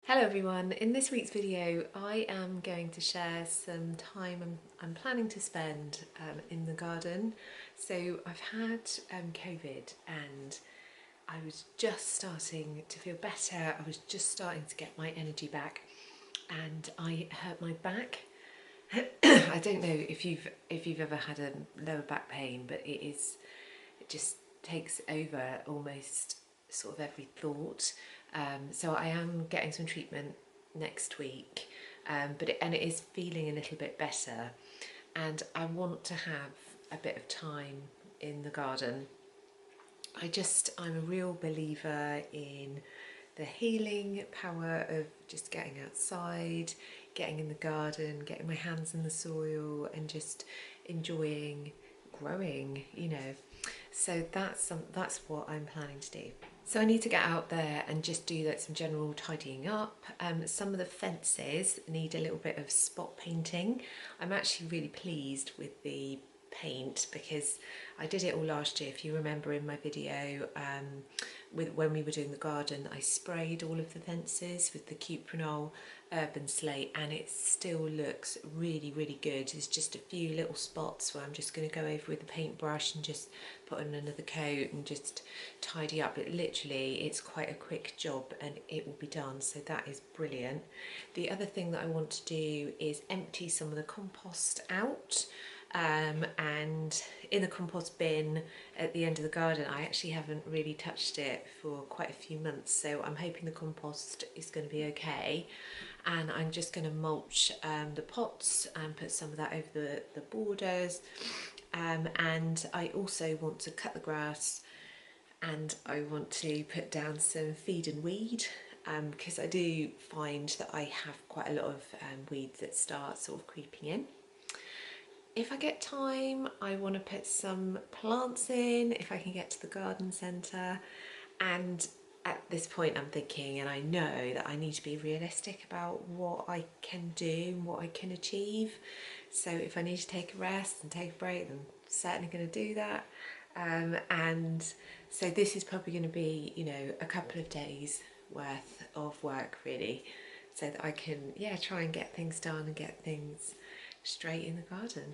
Hello everyone, in this week's video I am going to share some time I'm planning to spend in the garden. So I've had COVID and I was just starting to feel better, I was just starting to get my energy back and I hurt my back. I don't know if you've ever had a lower back pain, but it just takes over almost sort of every thought. So I am getting some treatment next week, but it is feeling a little bit better, and I want to have a bit of time in the garden. I'm a real believer in the healing power of just getting outside, getting in the garden, getting my hands in the soil and just enjoying growing, So that's what I'm planning to do. So I need to get out there and just do like some general tidying up. Some of the fences need a little bit of spot painting. I'm actually really pleased with the paint because I did it all last year. If you remember in my video when we were doing the garden, I sprayed all of the fences with the Cuprinol Urban Slate and it still looks really good. There's just a few little spots where I'm just going to go over with a paintbrush and just put on another coat and just tidy up. It's quite a quick job and it will be done, so that is brilliant. The other thing that I want to do is empty some of the compost out. And in the compost bin at the end of the garden, I actually haven't really touched it for quite a few months, so I'm hoping the compost is going to be okay. And I'm just going to mulch the pots and put some of that over the borders. And I also want to cut the grass and I want to put down some feed and weed, because I do find that I have quite a lot of weeds that start sort of creeping in. If I get time, I want to put some plants in if I can get to the garden centre. And at this point I'm thinking, and I know that I need to be realistic about what I can do and what I can achieve. So if I need to take a rest and take a break, then I'm certainly going to do that. And so this is probably going to be, a couple of days worth of work really, so that I can, try and get things done and get things straight in the garden.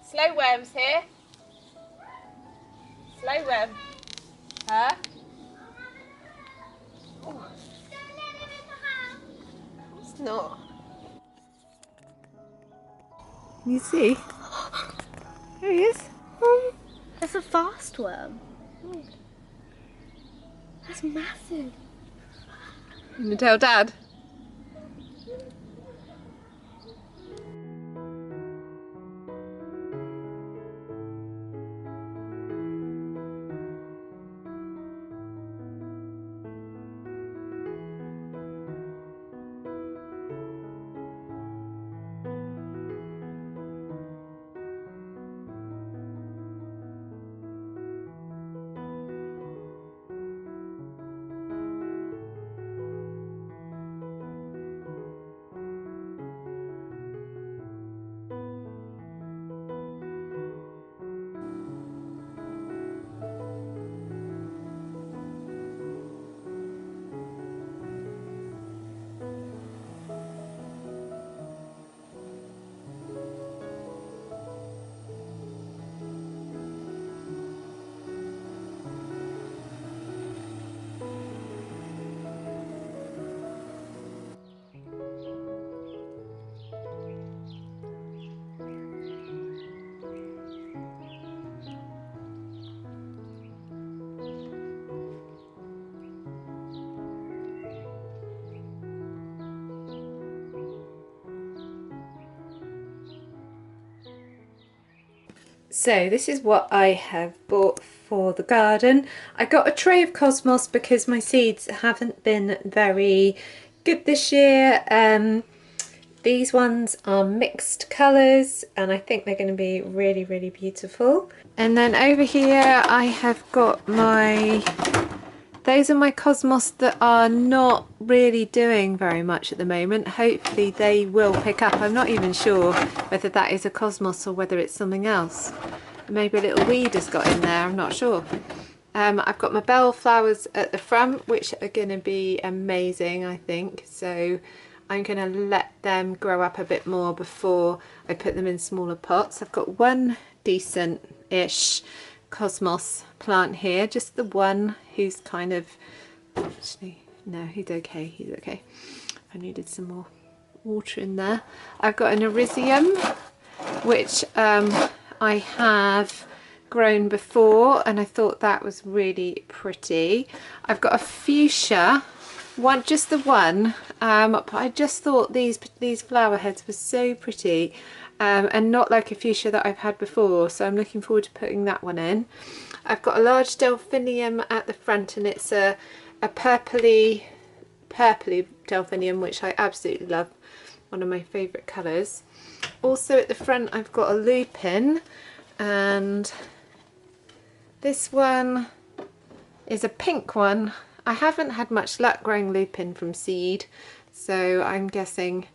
Slow worms here. Slow worm. Huh? Oh. It's not. You see? There he is. That's a fast worm. That's massive. You gonna tell Dad? So this is what I have bought for the garden. I got a tray of Cosmos because my seeds haven't been very good this year. These ones are mixed colours and I think they're going to be really, really beautiful. And then over here I have got those are my Cosmos that are not really doing very much at the moment. Hopefully they will pick up. I'm not even sure whether that is a Cosmos or whether it's something else. Maybe a little weed has got in there, I'm not sure. I've got my bell flowers at the front, which are going to be amazing, I think. So I'm going to let them grow up a bit more before I put them in smaller pots. I've got one decent-ish Cosmos plant here, just the one who's kind of, actually no, he's okay. I needed some more water in there. I've got an Erisium which I have grown before and I thought that was really pretty. I've got a fuchsia, just the one, but I just thought these flower heads were so pretty. And not like a fuchsia that I've had before, so I'm looking forward to putting that one in. I've got a large delphinium at the front and it's a purpley delphinium, which I absolutely love, one of my favourite colours. Also at the front I've got a lupin, and this one is a pink one. I haven't had much luck growing lupin from seed, so I'm guessing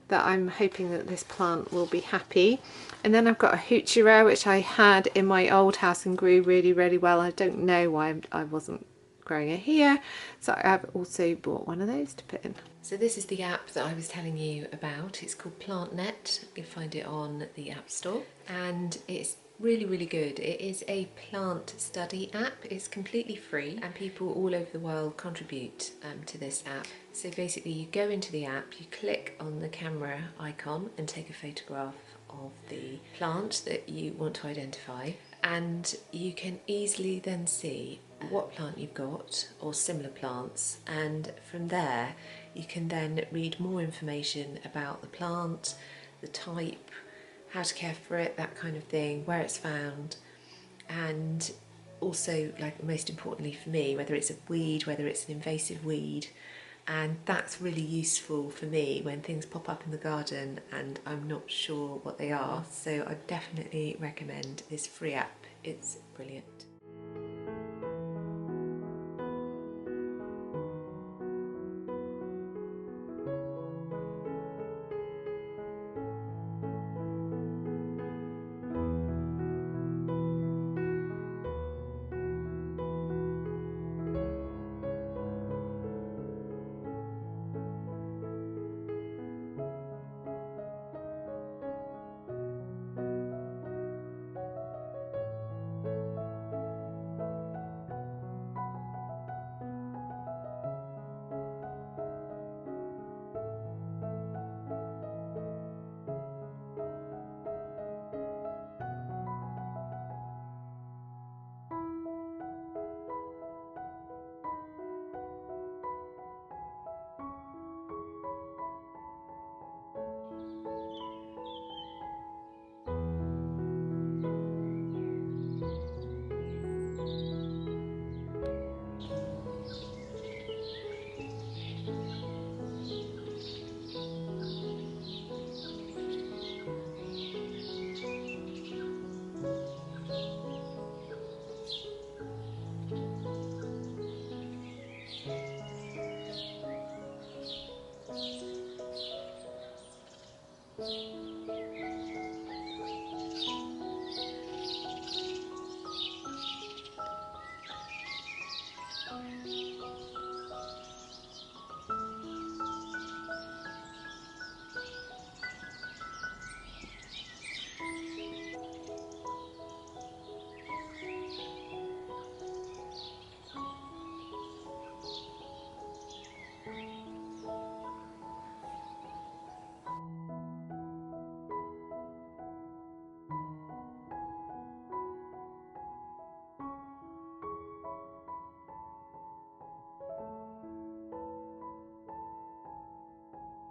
that I'm hoping that this plant will be happy. And then I've got a heuchera which I had in my old house and grew really, really well. I don't know why I wasn't growing it here, so I've also bought one of those to put in. So this is the app that I was telling you about. It's called PlantNet. You'll find it on the App Store and it's really, really good. It is a plant study app. It's completely free and people all over the world contribute to this app. So basically you go into the app, you click on the camera icon and take a photograph of the plant that you want to identify, and you can easily then see what plant you've got or similar plants, and from there you can then read more information about the plant, the type, how to care for it, that kind of thing, where it's found, and also, like, most importantly for me, whether it's a weed, whether it's an invasive weed. And that's really useful for me when things pop up in the garden and I'm not sure what they are. So I definitely recommend this free app. It's brilliant.